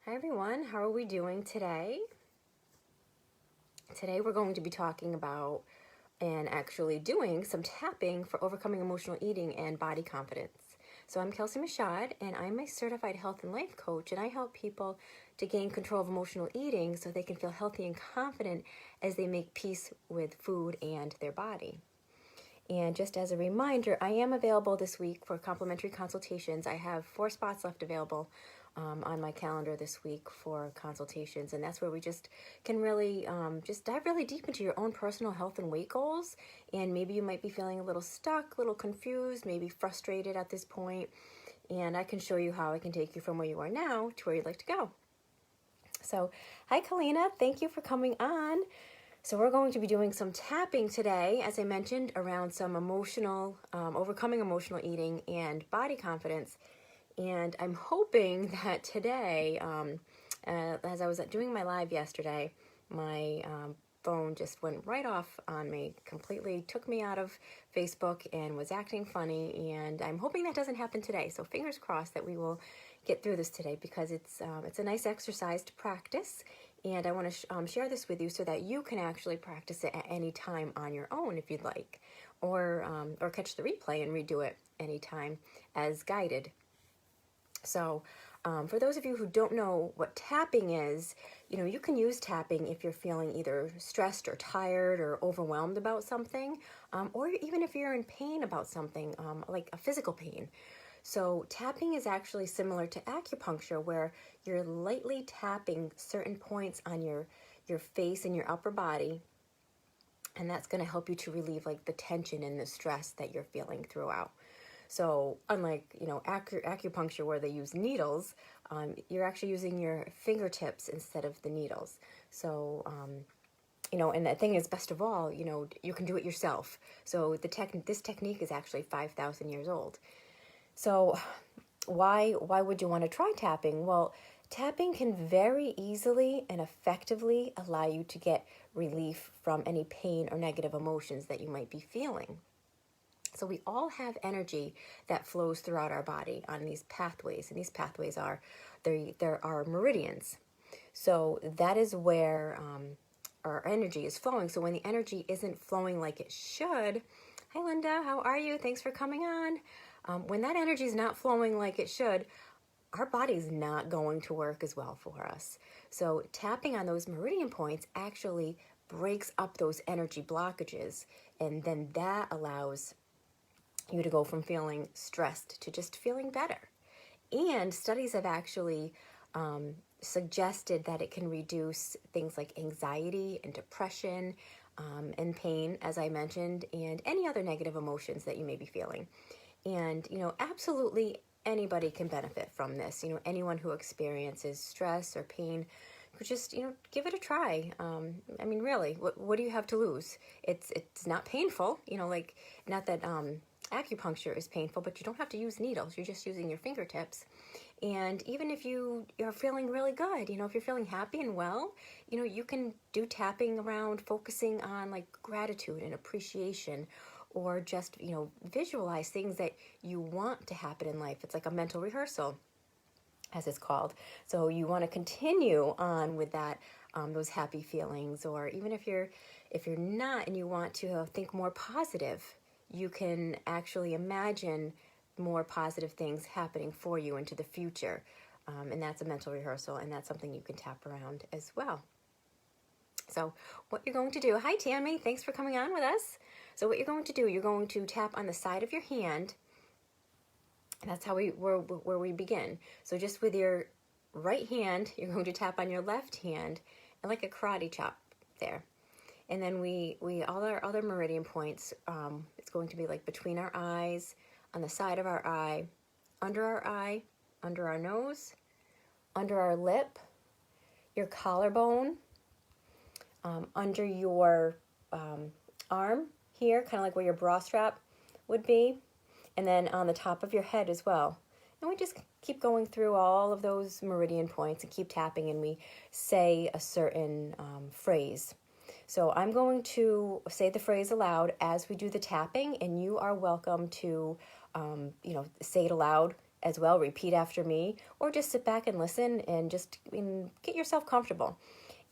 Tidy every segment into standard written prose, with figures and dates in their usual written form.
Hi everyone, how are we doing today? Today we're going to be talking about and actually doing some tapping for overcoming emotional eating and body confidence. So I'm Kelsie Michaud and I'm a certified health and life coach, and I help people to gain control of emotional eating so they can feel healthy and confident as they make peace with food and their body. And just as a reminder, I am available this week for complimentary consultations. I have 4 spots left available on my calendar this week for consultations, and that's where we just can really just dive really deep into your own personal health and weight goals. And maybe you might be feeling a little stuck, a little confused, maybe frustrated at this point, and I can show you how I can take you from where you are now to where you'd like to go. So, hi Kalina, thank you for coming on. So we're going to be doing some tapping today, as I mentioned, around some overcoming emotional eating and body confidence. And I'm hoping that today, as I was doing my live yesterday, my phone just went right off on me, completely took me out of Facebook and was acting funny. And I'm hoping that doesn't happen today. So fingers crossed that we will get through this today, because it's a nice exercise to practice. And I want to share this with you so that you can actually practice it at any time on your own if you'd like, or catch the replay and redo it anytime as guided. So for those of you who don't know what tapping is, you can use tapping if you're feeling either stressed or tired or overwhelmed about something, or even if you're in pain about something, like a physical pain. So tapping is actually similar to acupuncture, where you're lightly tapping certain points on your face and your upper body, and that's going to help you to relieve like the tension and the stress that you're feeling throughout. So unlike, acupuncture where they use needles, you're actually using your fingertips instead of the needles. So, and the thing is, best of all, you can do it yourself. So this technique is actually 5,000 years old. So why would you want to try tapping? Well, tapping can very easily and effectively allow you to get relief from any pain or negative emotions that you might be feeling. So we all have energy that flows throughout our body on these pathways, and these pathways there are meridians. So that is where our energy is flowing. So when the energy isn't flowing like it should, hi Linda, how are you? Thanks for coming on. When that energy is not flowing like it should, our body's not going to work as well for us. So tapping on those meridian points actually breaks up those energy blockages, and then that allows you to go from feeling stressed to just feeling better. And studies have actually suggested that it can reduce things like anxiety and depression and pain, as I mentioned, and any other negative emotions that you may be feeling. And, absolutely anybody can benefit from this. Anyone who experiences stress or pain could just, give it a try. Really, what do you have to lose? It's not painful, not that acupuncture is painful, but you don't have to use needles. You're just using your fingertips. And even if you're feeling really good, if you're feeling happy and well, you can do tapping around focusing on like gratitude and appreciation, or just, visualize things that you want to happen in life. It's like a mental rehearsal, as it's called. So you want to continue on with that, those happy feelings, or even if you're not and you want to think more positive, you can actually imagine more positive things happening for you into the future. And that's a mental rehearsal, and that's something you can tap around as well. So what you're going to do, hi Tammy, thanks for coming on with us. So what you're going to do, you're going to tap on the side of your hand. And that's how where we begin. So just with your right hand, you're going to tap on your left hand, and like a karate chop there. And then we all our other meridian points, it's going to be like between our eyes, on the side of our eye, under our nose, under our lip, your collarbone, under your arm here, kind of like where your bra strap would be, and then on the top of your head as well. And we just keep going through all of those meridian points and keep tapping, and we say a certain phrase. So I'm going to say the phrase aloud as we do the tapping, and you are welcome to, say it aloud as well. Repeat after me, or just sit back and listen and just get yourself comfortable.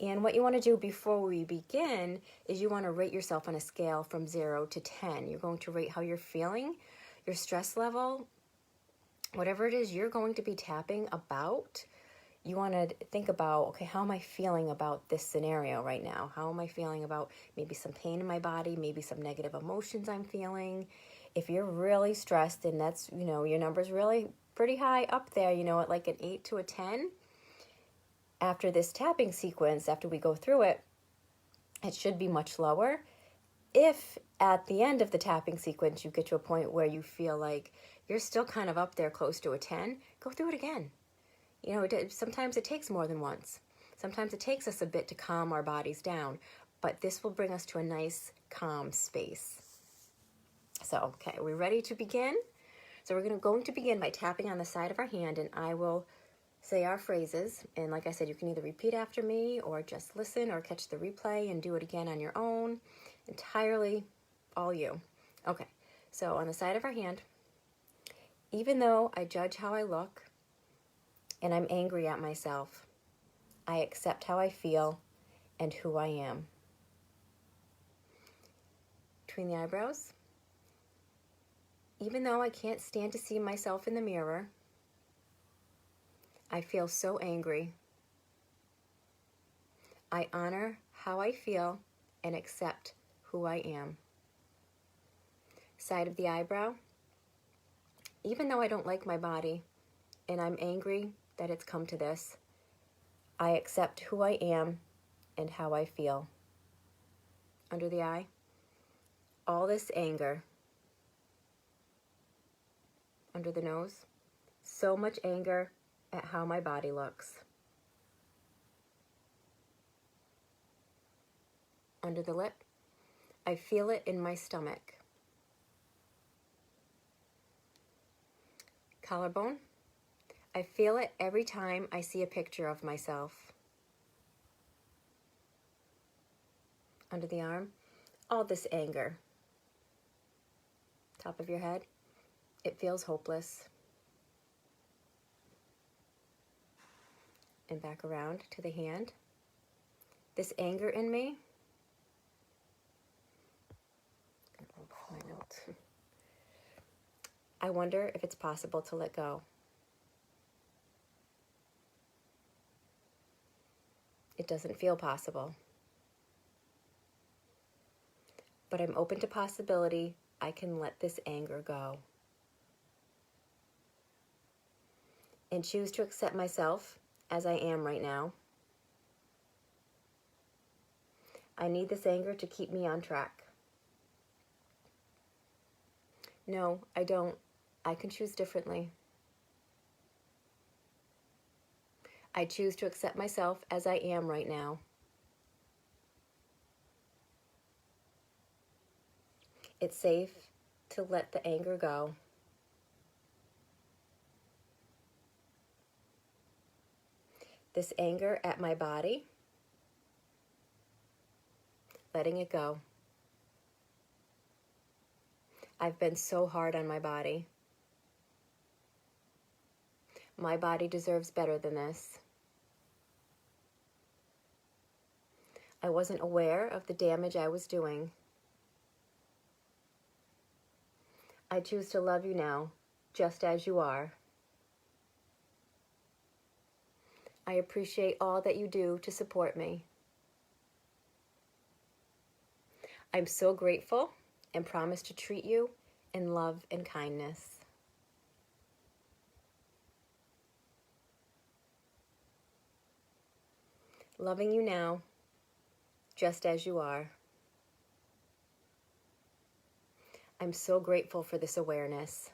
And what you want to do before we begin is you want to rate yourself on a scale from 0 to 10. You're going to rate how you're feeling, your stress level, whatever it is you're going to be tapping about. You want to think about, okay, how am I feeling about this scenario right now? How am I feeling about maybe some pain in my body, maybe some negative emotions I'm feeling? If you're really stressed and that's, your number's really pretty high up there, at like an 8 to a 10, after this tapping sequence, after we go through it, it should be much lower. If at the end of the tapping sequence you get to a point where you feel like you're still kind of up there close to a 10, go through it again. Sometimes it takes more than once. Sometimes it takes us a bit to calm our bodies down, but this will bring us to a nice, calm space. So, okay, are we ready to begin? So we're going to begin by tapping on the side of our hand, and I will say our phrases. And like I said, you can either repeat after me or just listen or catch the replay and do it again on your own. Entirely all you. Okay, so on the side of our hand, even though I judge how I look, and I'm angry at myself, I accept how I feel and who I am. Between the eyebrows, even though I can't stand to see myself in the mirror, I feel so angry. I honor how I feel and accept who I am. Side of the eyebrow, even though I don't like my body and I'm angry that it's come to this, I accept who I am and how I feel. Under the eye, all this anger. Under the nose, so much anger at how my body looks. Under the lip, I feel it in my stomach. Collarbone, I feel it every time I see a picture of myself. Under the arm, all this anger. Top of your head, it feels hopeless. And back around to the hand. This anger in me, my notes. I wonder if it's possible to let go. It doesn't feel possible. But I'm open to possibility I can let this anger go. And choose to accept myself as I am right now. I need this anger to keep me on track. No, I don't. I can choose differently. I choose to accept myself as I am right now. It's safe to let the anger go. This anger at my body, letting it go. I've been so hard on my body. My body deserves better than this. I wasn't aware of the damage I was doing. I choose to love you now, just as you are. I appreciate all that you do to support me. I'm so grateful and promise to treat you in love and kindness. Loving you now, just as you are. I'm so grateful for this awareness.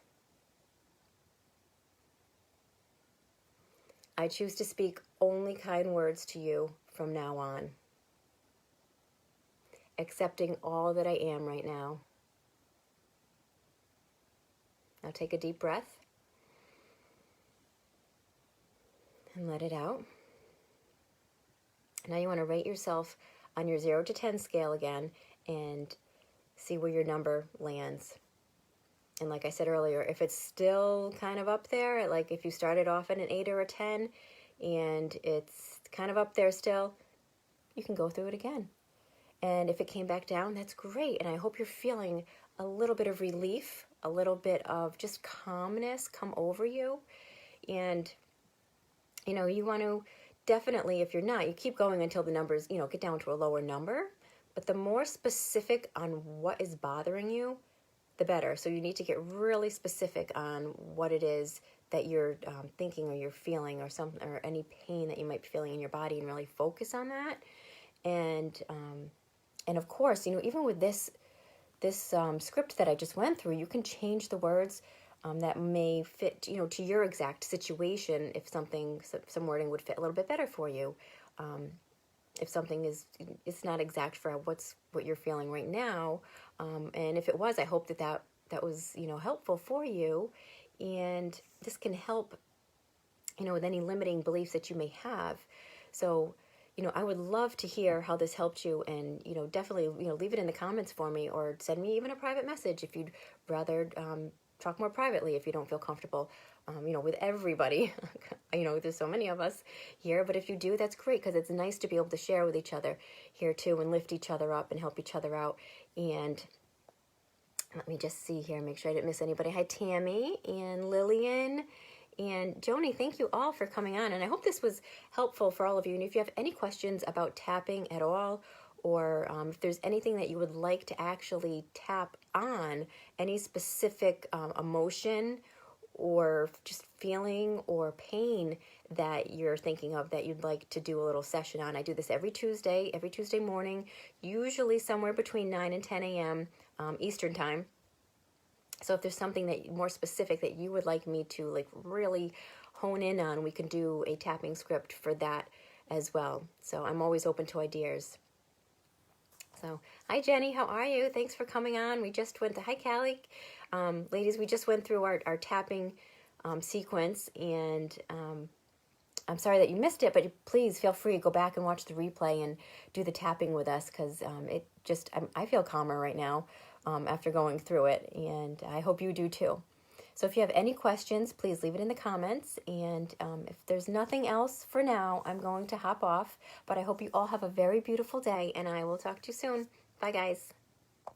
I choose to speak only kind words to you from now on, accepting all that I am right now. Now take a deep breath and let it out. Now you want to rate yourself on your 0 to 10 scale again and see where your number lands. And like I said earlier, if it's still kind of up there, like if you started off at an 8 or a 10 and it's kind of up there still, you can go through it again. And if it came back down, that's great. And I hope you're feeling a little bit of relief, a little bit of just calmness come over you. And, you know, you want to definitely, if you're not, you keep going until the numbers, you know, get down to a lower number. But the more specific on what is bothering you, the better. So you need to get really specific on what it is that you're thinking or you're feeling, or any pain that you might be feeling in your body, and really focus on that. And of course, you know, even with this script that I just went through, you can change the words that may fit, you know, to your exact situation. If some wording would fit a little bit better for you, if something it's not exact for what you're feeling right now, and if it was, I hope that was, you know, helpful for you, and this can help, you know, with any limiting beliefs that you may have. So, you know, I would love to hear how this helped you, and, you know, definitely, you know, leave it in the comments for me, or send me even a private message if you'd rather talk more privately if you don't feel comfortable, you know, with everybody. You know, there's so many of us here, but if you do, that's great, because it's nice to be able to share with each other here too, and lift each other up and help each other out. And let me just see here, make sure I didn't miss anybody. Hi, Tammy and Lillian and Joni, thank you all for coming on, and I hope this was helpful for all of you. And if you have any questions about tapping at all, or if there's anything that you would like to actually tap on, any specific emotion or just feeling or pain that you're thinking of that you'd like to do a little session on, I do this every Tuesday morning, usually somewhere between 9 and 10 a.m. Eastern time. So if there's something that more specific that you would like me to like really hone in on, we can do a tapping script for that as well. So I'm always open to ideas. So, hi Jenny, how are you? Thanks for coming on. We just went to, hi Callie. Ladies, we just went through our tapping sequence, and I'm sorry that you missed it, but please feel free to go back and watch the replay and do the tapping with us, because I feel calmer right now after going through it, and I hope you do too. So if you have any questions, please leave it in the comments, and if there's nothing else for now, I'm going to hop off, but I hope you all have a very beautiful day, and I will talk to you soon. Bye, guys.